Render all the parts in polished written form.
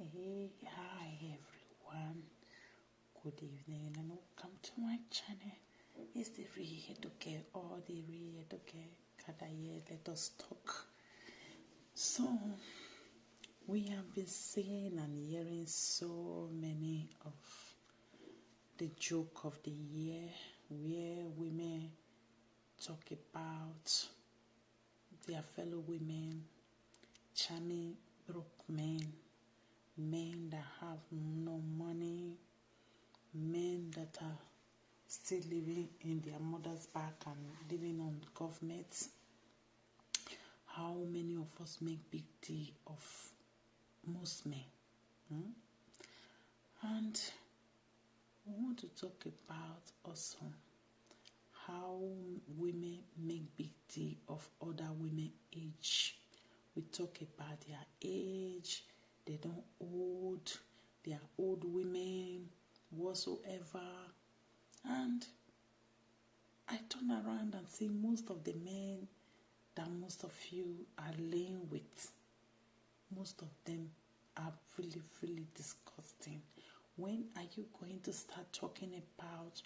Hey, hi everyone. Good evening and welcome to my channel. It's the Edede or the Edede Kadaye. Let us talk. So, we have been seeing and hearing so many of the joke of the year where women talk about their fellow women, charming broke men, men that have no money, men that are still living in their mother's back and living on government. How many of us make big deal of most men? And we want to talk about also how women make big deal of other women age. We talk about their age, they don't old, they are old women, whatsoever. And I turn around and see most of the men that most of you are laying with, most of them are really, really disgusting. When are you going to start talking about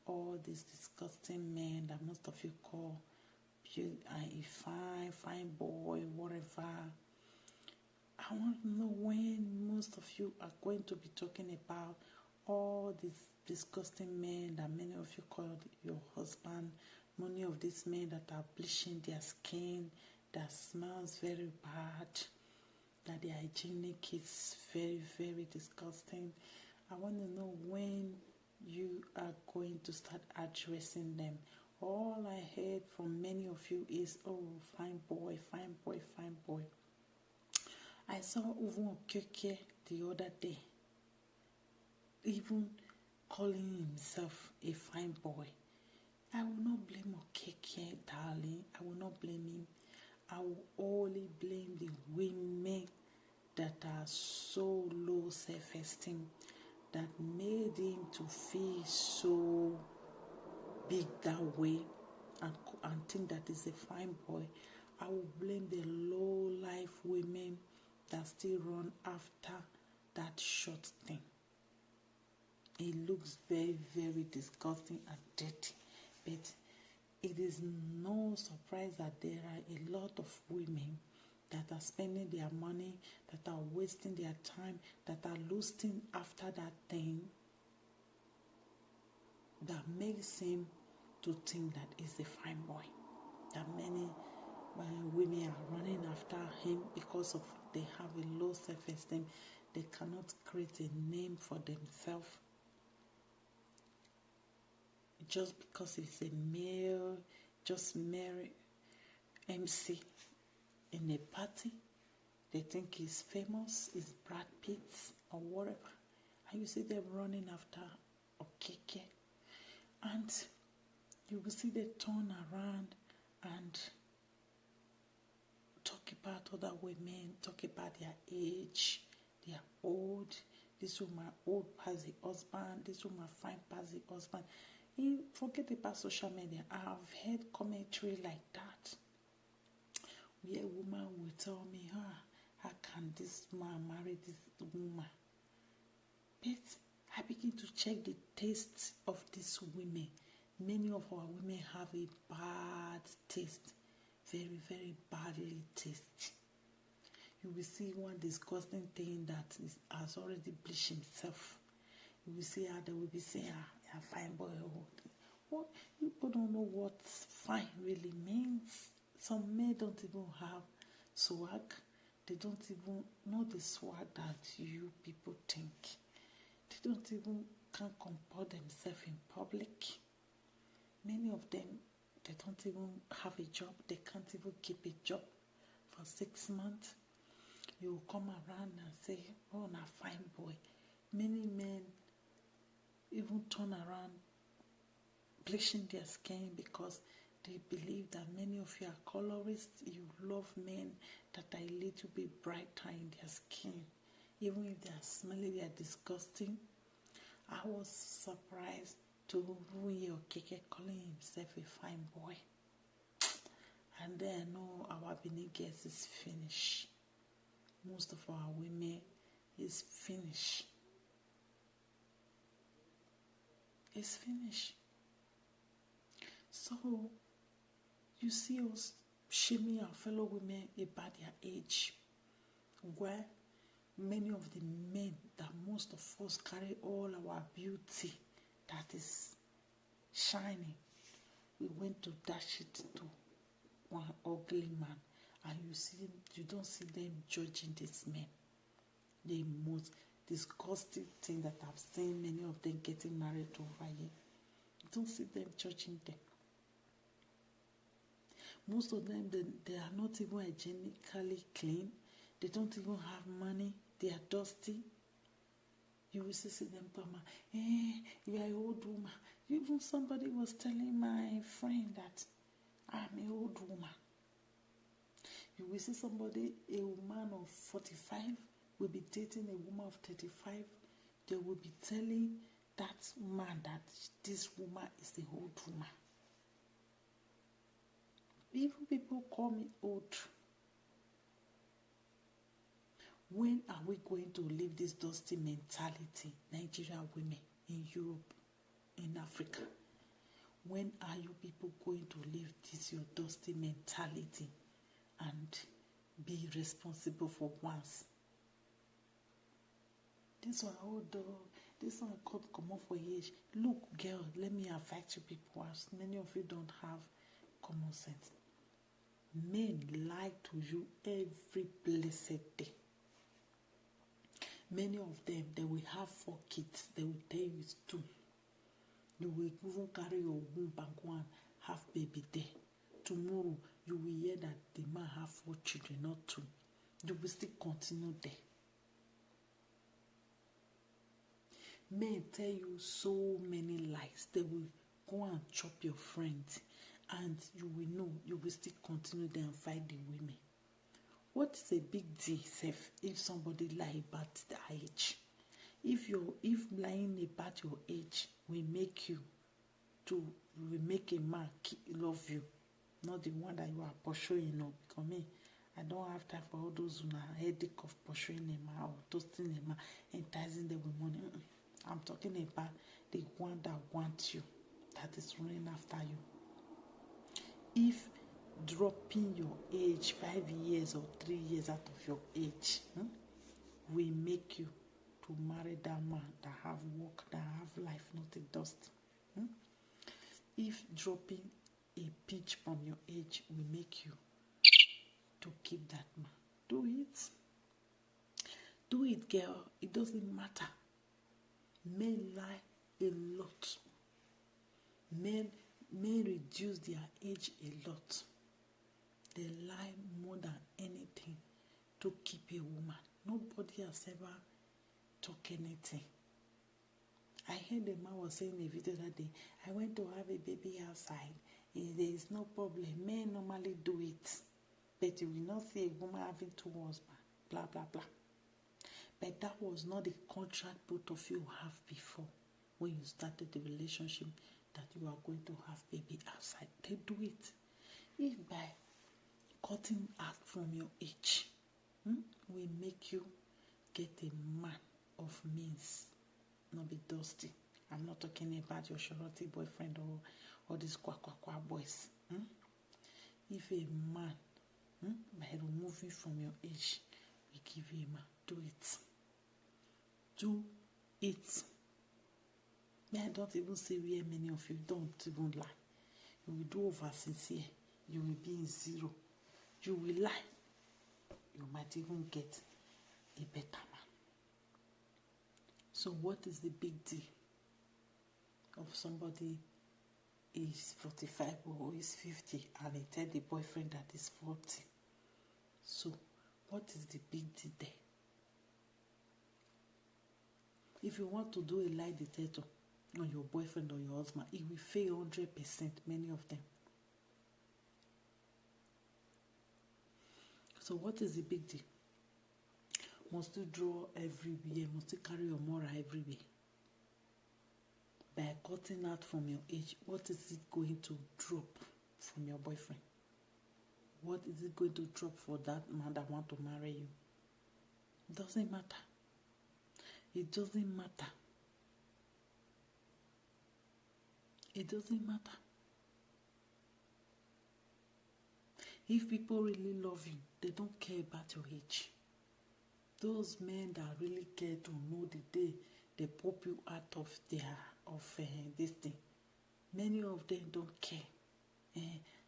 all these disgusting men that most of you call a fine boy, whatever? I want to know when most of you are going to be talking about all these disgusting men that many of you call your husband, many of these men that are bleaching their skin, that smells very bad, that their hygienic is very, very disgusting. I want to know when you are going to start addressing them. All I heard from many of you is, oh, fine boy, fine boy, fine boy. I saw Uvun Okeke the other day, even calling himself a fine boy. I will not blame Okeke, darling. I will not blame him. I will only blame the women that are so low self-esteem that made him to feel so big that way and think that he's a fine boy. I will blame the low-life women that still run after that short thing. It looks very, very disgusting and dirty. But it is no surprise that there are a lot of women that are spending their money, that are wasting their time, that are lusting after that thing that makes him to think that he's a fine boy. That many women are running after him because of they have a low self-esteem. They cannot create a name for themselves. Just because he's a male, just marry MC in a party, they think he's famous, he's Brad Pitt or whatever. And you see them running after Okeke. And you will see they turn around and talk about other women, talk about their age, they are old. This woman old past the husband, this woman fine past the husband. Forget about social media. I have heard commentary like that, where a woman will tell me, how can this man marry this woman? But I begin to check the taste of these women. Many of our women have a bad taste, very, very badly taste. You will see one disgusting thing that has already bleached himself. You will see how they will be saying, fine boy. What? People don't know what fine really means. Some men don't even have swag. They don't even know the swag that you people think. They don't even can comport themselves in public. Many of them, they don't even have a job. They can't even keep a job for 6 months. You will come around and say, oh, na fine boy. Many men even turn around bleaching their skin because they believe that many of you are colorists. You love men that are a little bit brighter in their skin. Even if they are smelly, they are disgusting. I was surprised to hear Okeke calling himself a fine boy. And then I know our Benin girls is finished. Most of our women It's finished. It's finished. So, you see us shaming our fellow women about their age, where many of the men that most of us carry all our beauty that is shining, we went to dash it to one ugly man, and you don't see them judging these men. The most disgusting thing that I've seen many of them getting married over here. You don't see them judging them. Most of them, they are not even hygienically clean. They don't even have money. They are dusty. You will see them come, you are an old woman. Even somebody was telling my friend that I'm an old woman. You will see somebody, a man of 45, will be dating a woman of 35. They will be telling that man that this woman is the old woman. Even people call me old. When are we going to leave this dusty mentality, Nigerian women, in Europe, in Africa? When are you people going to leave this your dusty mentality and be responsible for once? This one, oh dog, this one could come off for age. Look, girl, let me advise you people, as many of you don't have common sense. Men lie to you every blessed day. Many of them, they will have 4 kids. They will tell you it's 2. You will even carry your womb and go and have baby there. Tomorrow, you will hear that the man have 4 children, not 2. You will still continue there. Men tell you so many lies. They will go and chop your friends. And you will know, you will still continue there and fight the women. What is a big deal, if somebody lie about the age? If lying about your age will make a man love you, not the one that you are pursuing, no. Because me, I don't have time for all those who are headache of pursuing a man or toasting a man, enticing them with money. I'm talking about the one that wants you, that is running after you. If dropping your age 5 years or 3 years out of your age will make you to marry that man that have work, that have life, not a dust. If dropping a pitch from your age will make you to keep that man, do it. Do it, girl. It doesn't matter. Men lie a lot. Men reduce their age a lot. They lie more than anything to keep a woman. Nobody has ever talked anything. I heard the man was saying in a video that day, I went to have a baby outside. There is no problem. Men normally do it. But you will not see a woman having 2 husbands. Blah, blah, blah. But that was not the contract both of you have before. When you started the relationship, that you are going to have baby outside. They do it. If by cutting out from your age will make you get a man of means, not be dusty. I'm not talking about your shorty boyfriend or these kwa boys. If a man by removing from your age will give you a man, do it. Do it. I don't even say where many of you don't even lie. You will do over sincere. You will be in 0. You will lie. You might even get a better man. So what is the big deal of somebody is 45 or is 50 and he tell the boyfriend that is 40? So what is the big deal there? If you want to do a lie detector on your boyfriend or your husband, it will fail 100%, many of them. So what is the big deal? Must you draw everywhere? Must you carry your moral everywhere? By cutting out from your age, what is it going to drop from your boyfriend? What is it going to drop for that man that want to marry you? Doesn't matter. It doesn't matter. It doesn't matter. If people really love you, they don't care about your age. Those men that really care to know the day they pop you out of this thing, many of them don't care.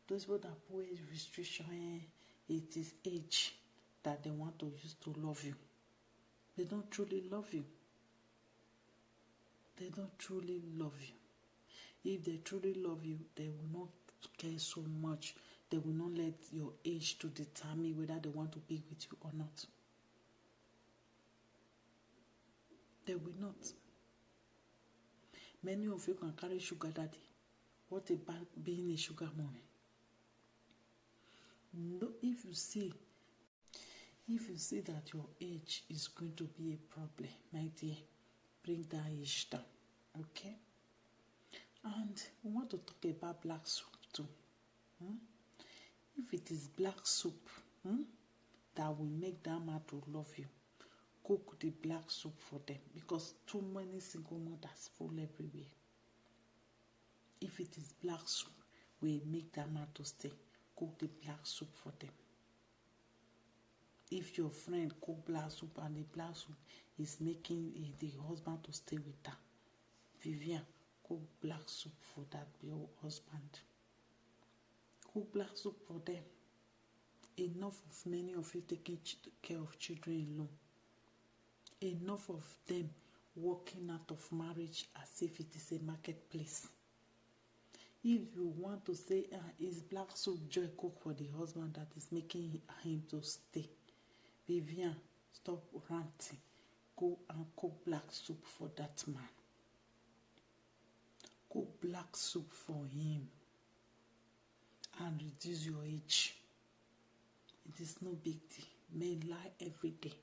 Those people that put age restriction, it is age that they want to use to love you. They don't truly love you. They don't truly love you. If they truly love you, they will not care so much. They will not let your age to determine whether they want to be with you or not. They will not. Many of you can carry sugar daddy. What about being a sugar mommy? No, if you see that your age is going to be a problem, my dear, bring that age down, okay? And we want to talk about black soup too. If it is black soup that will make that man to love you, cook the black soup for them, because too many single mothers full everywhere. If it is black soup will make that man to stay, cook the black soup for them. If your friend cook black soup and the black soup is making the husband to stay with her, Vivian, cook black soup for that your husband. Cook black soup for them. Enough of many of you taking care of children alone. Enough of them walking out of marriage as if it is a marketplace. If you want to say, is black soup joy cook for the husband that is making him to stay? Vivian, stop ranting. Go and cook black soup for that man. Cook black soup for him. And reduce your age. It is no big deal. Men lie every day.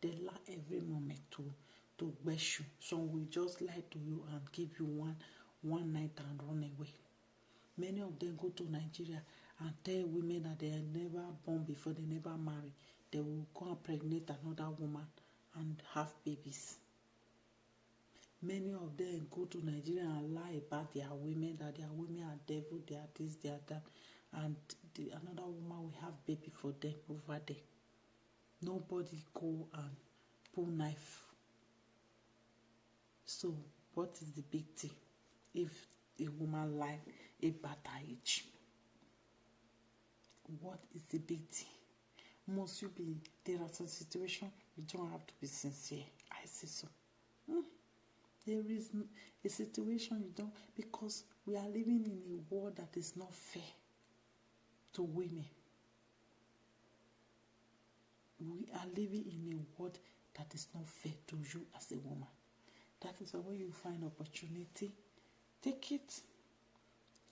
They lie every moment to bash you. Some will just lie to you and give you one night and run away. Many of them go to Nigeria and tell women that they are never born before, they never marry. They will go and pregnate another woman and have babies. Many of them go to Nigeria and lie about their women, that their women are devil, they are this, they are that, and another woman will have baby for them over there. Nobody go and pull knife. So what is the big deal if a woman lie about her age? What is the big deal? Must you be, there are some situations you don't have to be sincere. I say so. There is a situation you don't, because we are living in a world that is not fair to women. We are living in a world that is not fair to you as a woman. That is why when you find opportunity, take it.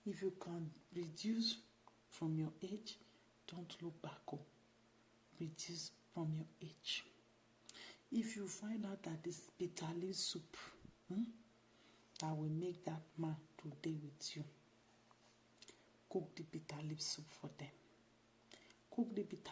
If you can reduce from your age, don't look back up. Reduce from your age. If you find out that this bitter leaf soup that will make that man today with you, cook the bitter leaf soup for them. Cook the bitter